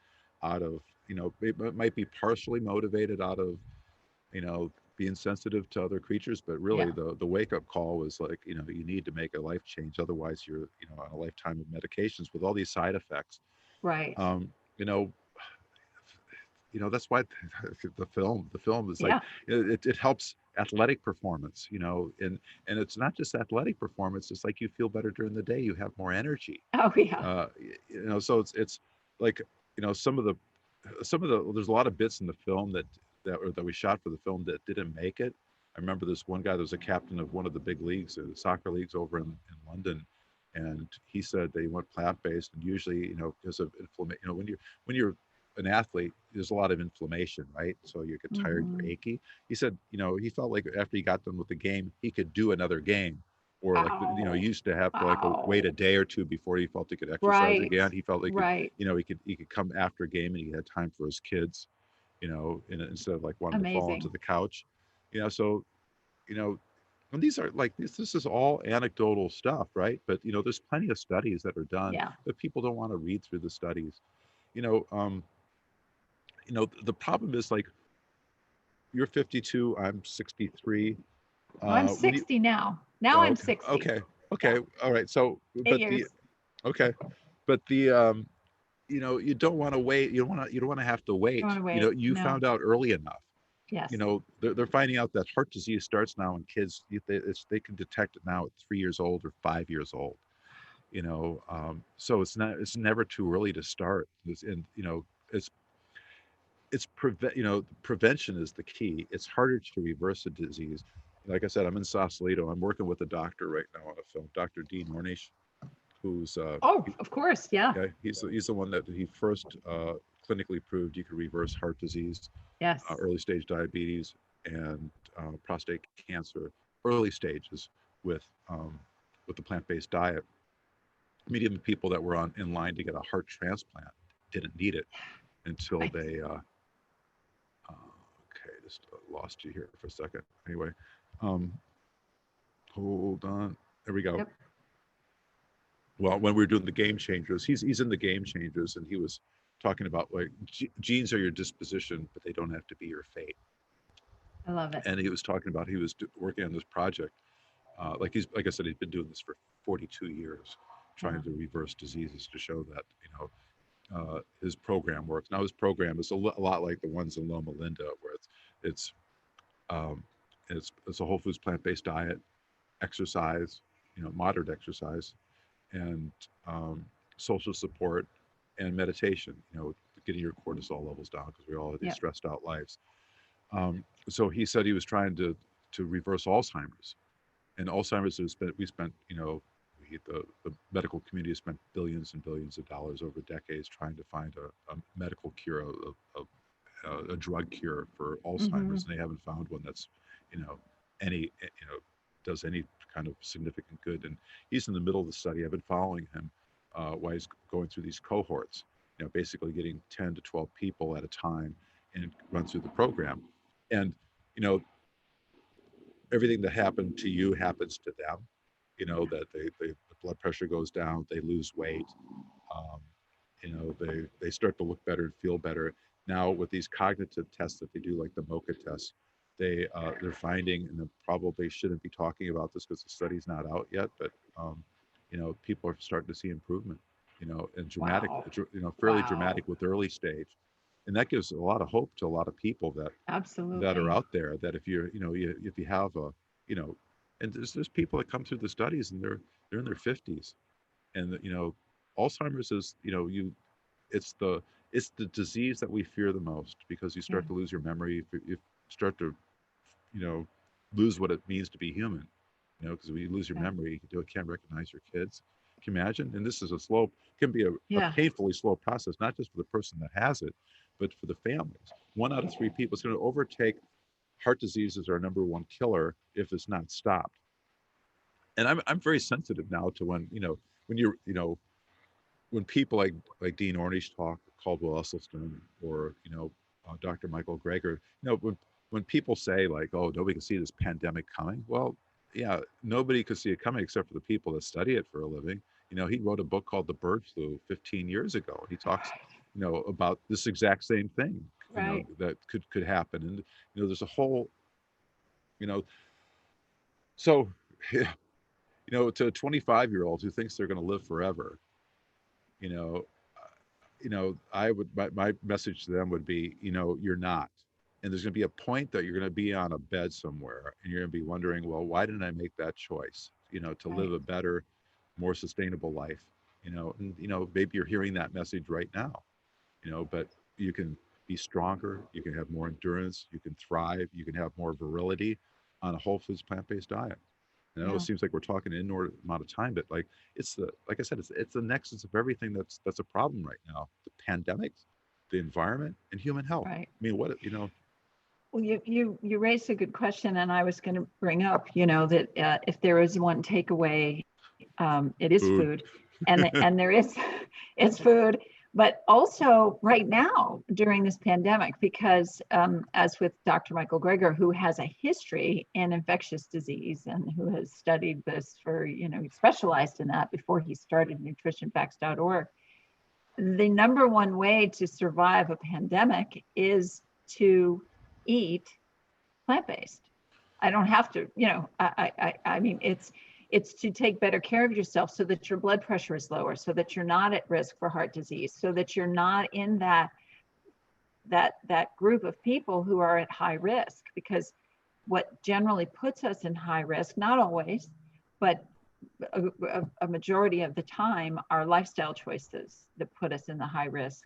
out of, you know, it might be partially motivated out of, you know, being sensitive to other creatures, but really Yeah. the wake up call was like, you know, you need to make a life change, otherwise you're, you know, on a lifetime of medications with all these side effects. Right. You know, that's why the film is like, Yeah. it helps athletic performance, you know, and it's not just athletic performance, it's like you feel better during the day, you have more energy. Oh, yeah. You know, so it's like, you know, some of the there's a lot of bits in the film that we shot for the film that didn't make it. I remember this one guy that was a captain of one of the big leagues, soccer leagues over in London, and he said they went plant-based, and usually, you know, because of inflammation, you know, when you're an athlete, there's a lot of inflammation, right? So you get tired, Hmm. you're achy. He said, you know, he felt like after he got done with the game, he could do another game. Or like, you know, he Wow. used to have to like wait a Wow. day or two before he felt he could exercise Right. again. He felt like Right. you know, he could come after a game and he had time for his kids, you know, instead of like wanting to fall onto Amazing. the couch, you know. So, you know, and these are like this is all anecdotal stuff, right? But you know, there's plenty of studies that are done, Yeah. but people don't want to read through the studies. You know, the problem is like you're 52, I'm 63. Well, I'm When you 60 now. Now Oh, I'm okay, 60. okay, Yeah. okay, all right. So, 8 years. okay, but the you know, you don't want to wait. You don't want to have to I wait. want to You know, wait. you No. found out early enough. You Yes. know, they're finding out that heart disease starts now in kids. They can detect it now at 3 years old or 5 years old. You know, so it's never too early to start. And you know, it's prevention is the key. It's harder to reverse a disease. Like I said, I'm in Sausalito. I'm working with a doctor right now on a film, Dr. Dean Ornish, who's Oh, of course. Yeah. yeah, he's the one that he first clinically proved you could reverse heart disease, Yes. early stage diabetes, and prostate cancer, early stages with um, with the plant-based diet. Medium people that were on in line to get a heart transplant didn't need it until Right. they okay, just lost you here for a second. Anyway, um, hold on. There we go. Yep. Well, when we were doing the game changers, he's in the game changers, and he was talking about like genes are your disposition, but they don't have to be your fate. I love it. And he was talking about he was working on this project. Like I said, he's been doing this for 42 years, trying Wow. to reverse diseases to show that his program works. Now his program is a lot like the ones in Loma Linda, where it's um, it's a whole foods plant based diet, exercise, you know, moderate exercise, and social support and meditation, you know, getting your cortisol levels down because we all have these Yep. stressed out lives. So he said he was trying to reverse Alzheimer's, and Alzheimer's we spent, you know, the medical community has spent billions and billions of dollars over decades trying to find a medical cure, a drug cure for Hmm. Alzheimer's, and they haven't found one that's, you know, you know, does any kind of significant good. And he's in the middle of the study. I've been following him while he's going through these cohorts, you know, basically getting 10 to 12 people at a time and run through the program. And, you know, everything that happened to you happens to them. You know, that the blood pressure goes down, they lose weight, um, you know, they start to look better and feel better. Now with these cognitive tests that they do, like the MOCA test, they're finding, and they probably shouldn't be talking about this because the study's not out yet, but you know, people are starting to see improvement, you know, and Wow. you know, fairly Wow. dramatic with early stage, and that gives a lot of hope to a lot of people that are Absolutely. out there. That if you're, you know, if you have a, you know, and there's people that come through the studies and they're in their 50s, and you know, Alzheimer's is, you know, it's the it's the disease that we fear the most because you Yeah. start to lose your memory. You start to, you know, lose what it means to be human. You know, because when you lose your Yeah. memory, you can't recognize your kids. Can you imagine? And this is can be a Yeah. painfully slow process, not just for the person that has it, but for the families. 1 out of 3 people is going to overtake heart disease as our number one killer if it's not stopped. And I'm very sensitive now to when, you know, when you're, you know, when people like Dean Ornish talk, Caldwell Esselstyn, or you know, Dr. Michael Greger, you know, when when people say like, oh, nobody can see this pandemic coming. Well, yeah, nobody could see it coming except for the people that study it for a living. He wrote a book called The Bird Flu 15 years ago. He talks, about this exact same thing, Right. that could happen. And, there's a whole, you know, so, yeah, to a 25-year-old who thinks they're going to live forever, you know, I would, my message to them would be, you're not. And there's going to be a point that you're going to be on a bed somewhere and you're going to be wondering, well, why didn't I make that choice, to live Right. a better, more sustainable life, and, maybe you're hearing that message right now, but you can be stronger, you can have more endurance, you can thrive, you can have more virility on a whole foods plant-based diet. And I know it Yeah. seems like we're talking an inordinate amount of time, but like like I said, it's the nexus of everything that's a problem right now. The pandemics, the environment, and human health. Right. I mean, what Well, you raised a good question, and I was going to bring up, that if there is one takeaway, it is food. food, and there is, it's food, but also right now during this pandemic, because as with Dr. Michael Greger, who has a history in infectious disease and who has studied this for, he specialized in that before he started nutritionfacts.org. The number one way to survive a pandemic is to eat plant-based. I don't have to, I mean, it's to take better care of yourself so that your blood pressure is lower, so that you're not at risk for heart disease, so that you're not in that group of people who are at high risk. Because what generally puts us in high risk, not always, but a majority of the time, are lifestyle choices that put us in the high risk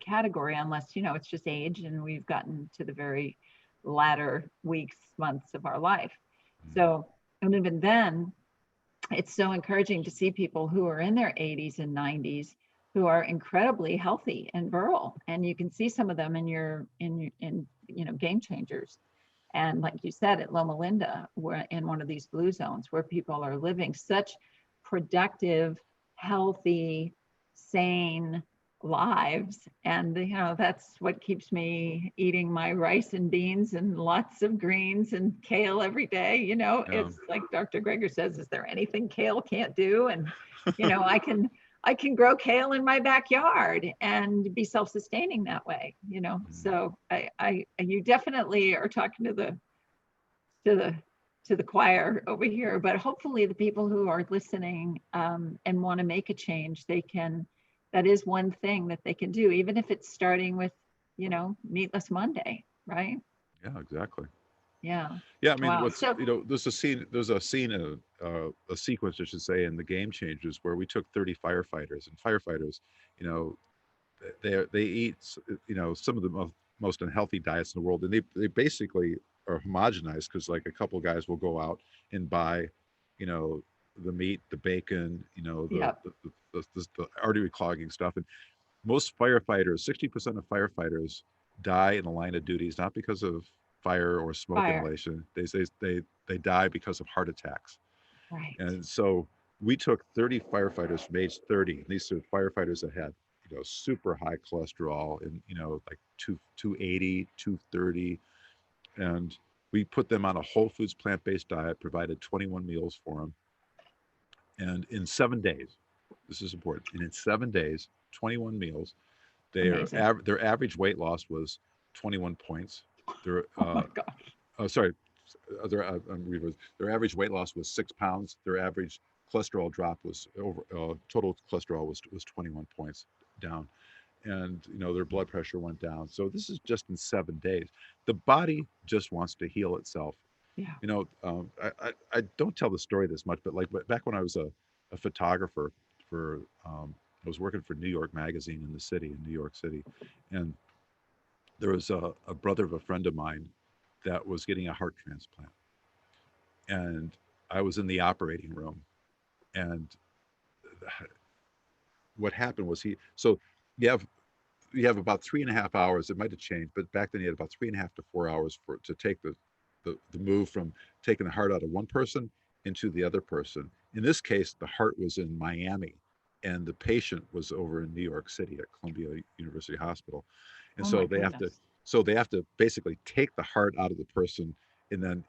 category, unless, it's just age and we've gotten to the very latter weeks, months of our life. So, and even then, it's so encouraging to see people who are in their 80s and 90s who are incredibly healthy and virile, and you can see some of them in Game Changers. And like you said, at Loma Linda, we're in one of these blue zones where people are living such productive, healthy, sane lives. And, that's what keeps me eating my rice and beans and lots of greens and kale every day. It's like Dr. Greger says, is there anything kale can't do? And, I can grow kale in my backyard and be self-sustaining that way, So you definitely are talking to the choir over here, but hopefully the people who are listening and want to make a change, that is one thing that they can do, even if it's starting with, Meatless Monday, right? Yeah, exactly. Yeah. Yeah, I mean, Wow. So there's a scene, a sequence, I should say, in the Game Changers where we took 30 firefighters, and firefighters, you know, they eat, some of the most unhealthy diets in the world, and they basically are homogenized because like a couple guys will go out and buy, you know, the meat, the bacon, yeah, the artery clogging stuff, and most firefighters, 60% of firefighters die in the line of duties, not because of fire or smoke fire. inhalation. They say they die because of heart attacks. Right. And so we took 30 firefighters from age 30. And these are firefighters that had, super high cholesterol and, like 280, 230. And we put them on a whole foods plant-based diet, provided 21 meals for them. And in 7 days, this is important, and in 7 days, 21 meals, Amazing. their average weight loss was 21 points. Their Oh my God. oh sorry, their average weight loss was 6 pounds. Their average cholesterol drop was total cholesterol was 21 points down, and their blood pressure went down. So this is just in 7 days. The body just wants to heal itself. Yeah. I don't tell the story this much, but like back when I was a photographer for I was working for New York Magazine in the city, in New York City, and there was a brother of a friend of mine that was getting a heart transplant, and I was in the operating room, and what happened was so you have about 3.5 hours. It might have changed, but back then you had about 3.5 to 4 hours to take the move from taking the heart out of one person into the other person. In this case, the heart was in Miami, and the patient was over in New York City at Columbia University Hospital. And Oh my so they have to goodness. So they have to basically take the heart out of the person, and then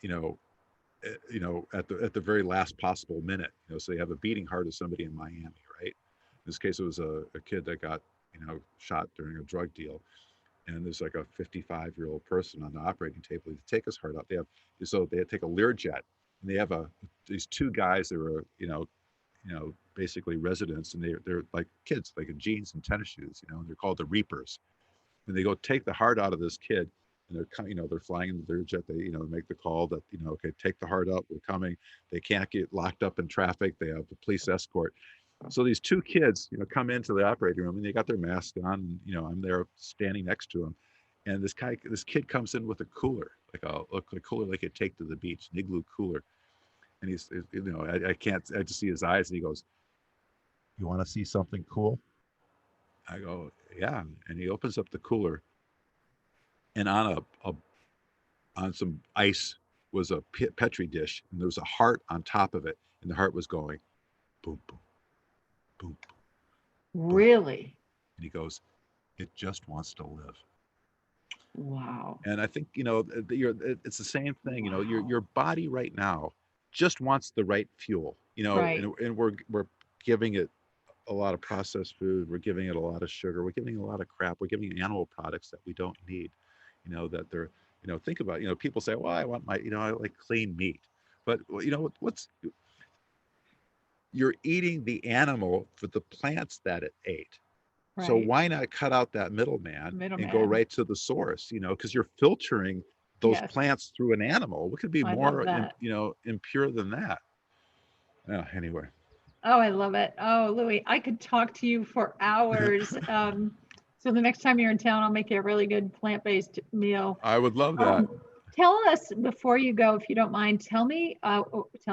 at the very last possible minute. So you have a beating heart of somebody in Miami, right? In this case, it was a kid that got shot during a drug deal, and there's like a 55-year-old person on the operating table to take his heart out. They take a Learjet, and they have these two guys that were basically residents, and they're like kids, like in jeans and tennis shoes, and they're called the Reapers. And they go take the heart out of this kid, and they're flying in the Learjet. They make the call that okay, take the heart out, we're coming. They can't get locked up in traffic. They have the police escort. So these two kids, come into the operating room, and they got their mask on. And, I'm there standing next to them, and this kid comes in with a cooler, like a cooler they could take to the beach, an igloo cooler. And I just see his eyes, and he goes, "You want to see something cool?" I go, "Yeah." And he opens up the cooler, and on some ice was a petri dish, and there was a heart on top of it, and the heart was going, boom, boom, boom, boom. Really? And he goes, "It just wants to live." Wow. And I think it's the same thing. Your body right now just wants the right fuel. Right. And we're giving it a lot of processed food. We're giving it a lot of sugar. We're giving it a lot of crap. We're giving animal products that we don't need. That they're think about people say, well, I want I like clean meat, but what's you're eating the animal for the plants that it ate. So Right. why not cut out that middleman and go Middleman. right to the source? Because you're filtering those Yes. plants through an animal. What could be I love more that. impure than that? Anyway. Oh, I love it. Oh, Louie, I could talk to you for hours. So the next time you're in town, I'll make you a really good plant-based meal. I would love that. Tell us before you go, if you don't mind, tell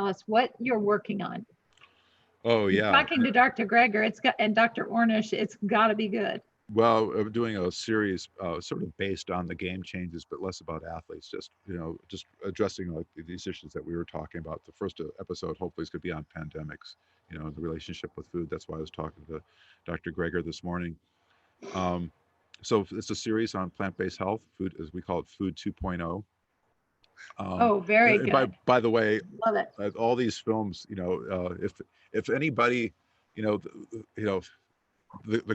us what you're working on. Oh yeah. Talking to Dr. Greger, and Dr. Ornish, it's got to be good. Well, I'm doing a series sort of based on the game changes, but less about athletes. Just addressing like these issues that we were talking about. The first episode hopefully is going to be on pandemics. The relationship with food. That's why I was talking to Dr. Greger this morning. So it's a series on plant-based health, food, as we call it, Food 2.0. Oh, very good. By the way, Love it. all these films, if anybody, the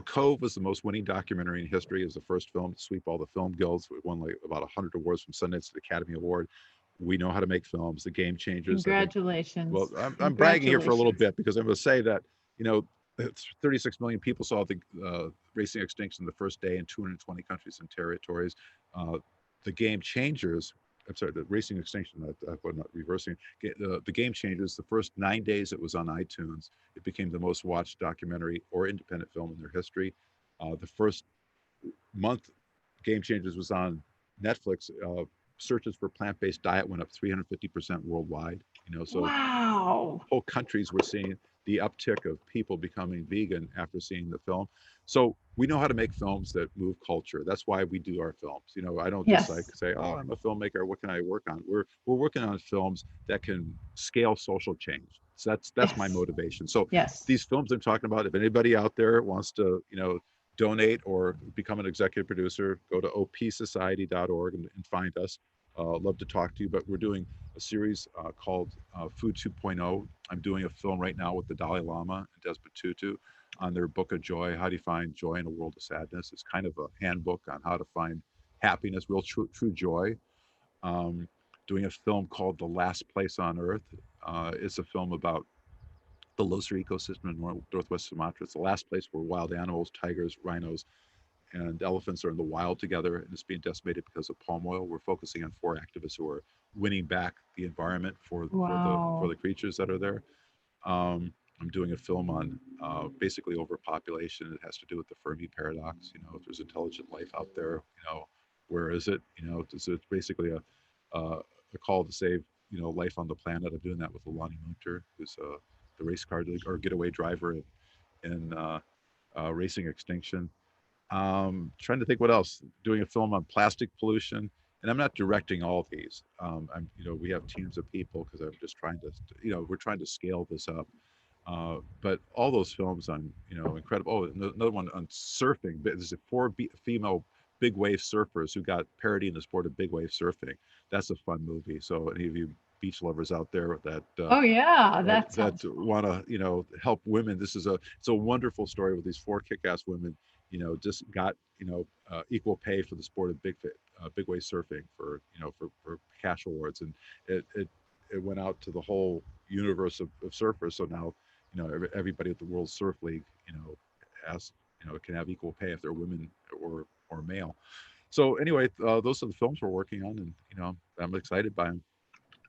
Cove was the most winning documentary in history. It was the first film to sweep all the film guilds. We won like about 100 awards from Sundance to the Academy Award. We know how to make films. The Game Changers. Congratulations. Well, I'm bragging here for a little bit because I'm going to say that 36 million people saw the Racing Extinction the first day in 220 countries and territories. The Game Changers. I'm sorry, the Racing Extinction, I'm not reversing. The Game Changers, the first 9 days it was on iTunes, it became the most watched documentary or independent film in their history. The first month Game Changers was on Netflix, searches for plant-based diet went up 350% worldwide. So wow. Whole countries were seeing the uptick of people becoming vegan after seeing the film. So we know how to make films that move culture. That's why we do our films. I don't just like say, oh, I'm a filmmaker. What can I work on? We're working on films that can scale social change. So that's my motivation. So these films I'm talking about, if anybody out there wants to, donate or become an executive producer, go to opsociety.org and find us. Love to talk to you, but we're doing a series called Food 2.0. I'm doing a film right now with the Dalai Lama and Desmond Tutu on their Book of Joy. How do you find joy in a world of sadness? It's kind of a handbook on how to find happiness, real true joy. Doing a film called The Last Place on Earth. It's a film about the Losar ecosystem in northwest Sumatra. It's the last place where wild animals, tigers, rhinos, and elephants are in the wild together, and it's being decimated because of palm oil. We're focusing on 4 activists who are winning back the environment for the creatures that are there. I'm doing a film on basically overpopulation. It has to do with the Fermi paradox. If there's intelligent life out there, where is it? It's basically a call to save life on the planet. I'm doing that with Alani Munter, who's the race car or getaway driver in Racing Extinction. Trying to think what else. Doing a film on plastic pollution, and I'm not directing all of these. We have teams of people because I'm just trying to, we're trying to scale this up. But all those films on, incredible. Oh, another one on surfing. There's 4 female big wave surfers who got parodying the sport of big wave surfing. That's a fun movie. So any of you beach lovers out there that Oh yeah, that sounds want to, you know, help women, it's a wonderful story with these 4 kick-ass women, you know, just got, you know, equal pay for the sport of big wave surfing for, you know, for cash awards, and it went out to the whole universe of surfers. So now, you know, everybody at the World Surf League, you know, has, you know, can have equal pay if they're women or male. So anyway, those are the films we're working on, and you know, I'm excited by them.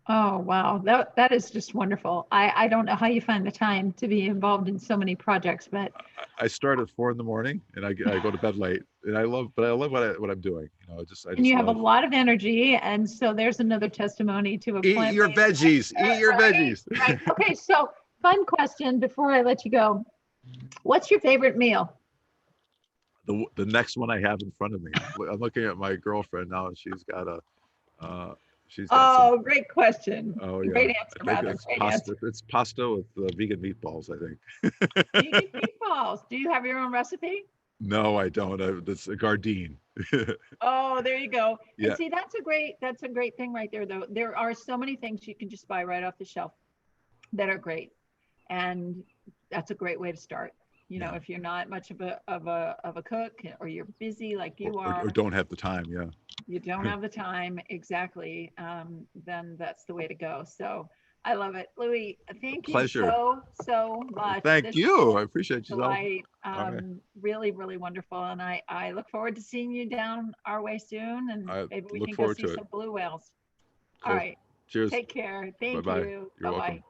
Oh, wow. That is just wonderful. I don't know how you find the time to be involved in so many projects, but I start at 4 a.m. and I go to bed late, and I love what I'm doing. You know, I and just you have a love. lot of energy. And so there's another testimony to a Eat your plant-based veggies. Eat your right? veggies. Right. Okay. So fun question before I let you go. What's your favorite meal? The next one I have in front of me. I'm looking at my girlfriend now, and she's got some. Oh, great question. Oh yeah, Great I answer, think rather. it's Great pasta. answer. It's pasta with vegan meatballs, I think. Vegan meatballs. Do you have your own recipe? No, I don't. That's a Gardein. Oh, there you go. And Yeah, see, that's a great thing right there, though. There are so many things you can just buy right off the shelf that are great. And that's a great way to start. You know, yeah. if you're not much of a cook, or you're busy like you Or are, don't have the time. Yeah. you don't have the time exactly, then that's the way to go. So I love it. Louie, thank you Pleasure. so much. Thank This you. I appreciate you all. delight. Okay. Really, really wonderful. And I look forward to seeing you down our way soon, and I maybe we look can go forward see to it. some blue whales. All Cool. right. Cheers. Take care. Thank Bye-bye. you. You're Bye-bye. welcome.